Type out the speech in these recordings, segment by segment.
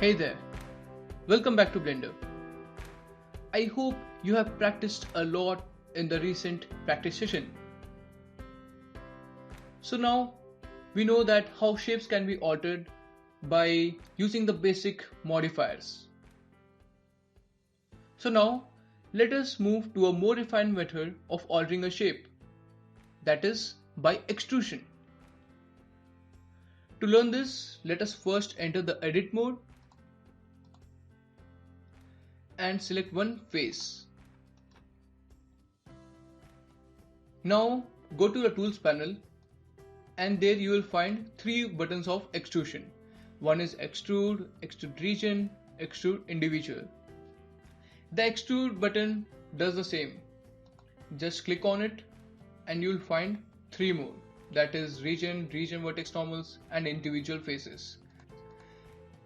Hey there, welcome back to Blender. I hope you have practiced a lot in the recent practice session. So now we know that how shapes can be altered by using the basic modifiers. So now let us move to a more refined method of altering a shape, that is by extrusion. To learn this, let us first enter the edit mode and select one face. Now go to the tools panel and there you will find three buttons of extrusion. One is extrude, extrude region, extrude individual. The extrude button does the same. Just click on it and you will find three more, that is region, region vertex normals and individual faces.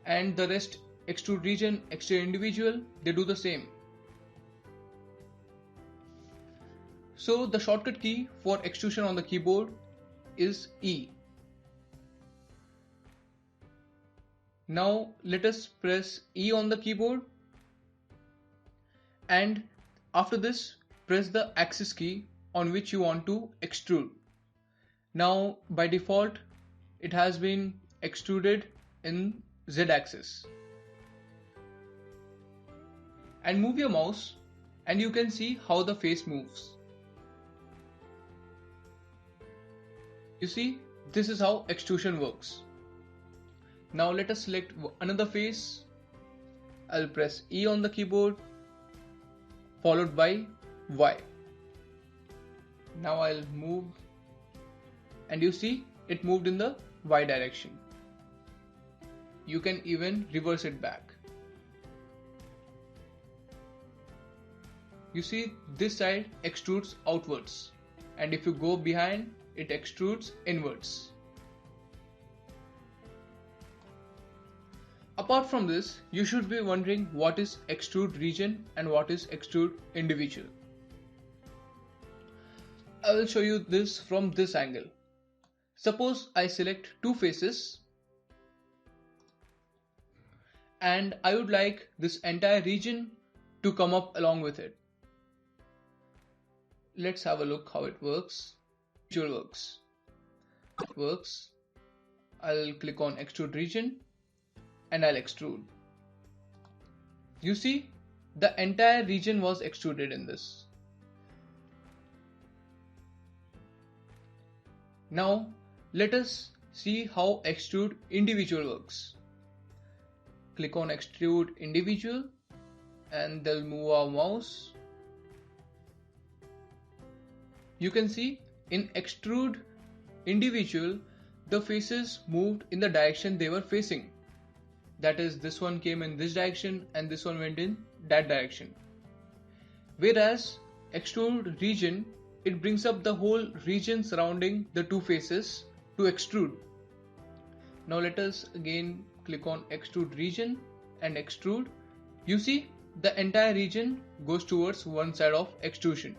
And the rest, extrude region, extrude individual, they do the same. So the shortcut key for extrusion on the keyboard is E. Now let us press E on the keyboard and after this press the axis key on which you want to extrude. Now by default it has been extruded in Z axis. And move your mouse and you can see how the face moves. You see, this is how extrusion works. Now let us select another face. I'll press E on the keyboard followed by Y. Now I'll move and you see it moved in the Y direction. You can even reverse it back. You see this side extrudes outwards and if you go behind it extrudes inwards. Apart from this, you should be wondering what is extrude region and what is extrude individual. I will show you this from this angle. Suppose I select two faces and I would like this entire region to come up along with it. Let's have a look how it works. It works. I'll click on extrude region and I'll extrude. You see, the entire region was extruded in this. Now let us see how extrude individual works. Click on extrude individual and then move our mouse. You can see in extrude individual the faces moved in the direction they were facing. That is, this one came in this direction and this one went in that direction. Whereas extrude region, it brings up the whole region surrounding the two faces to extrude. Now let us again click on extrude region and extrude. You see the entire region goes towards one side of extrusion.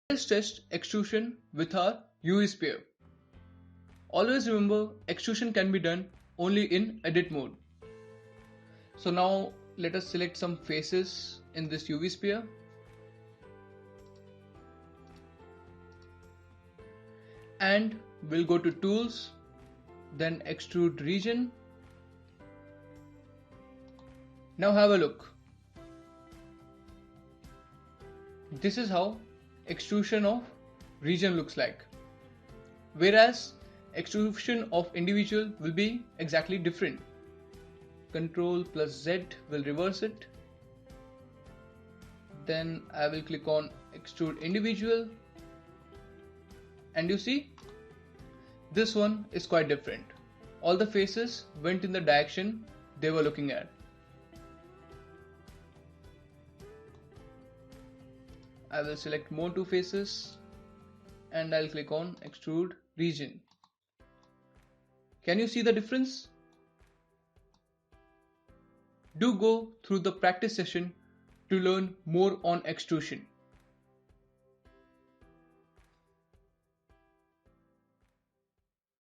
Let's test extrusion with our UV sphere. Always remember, extrusion can be done only in edit mode. So now let us select some faces in this UV sphere. And we'll go to tools, then extrude region. Now have a look. This is how extrusion of region looks like. Whereas extrusion of individual will be exactly different. Ctrl plus Z will reverse it. Then I will click on extrude individual and you see this one is quite different. All the faces went in the direction they were looking at. I will select more two faces and I'll click on extrude region. Can you see the difference? Do go through the practice session to learn more on extrusion.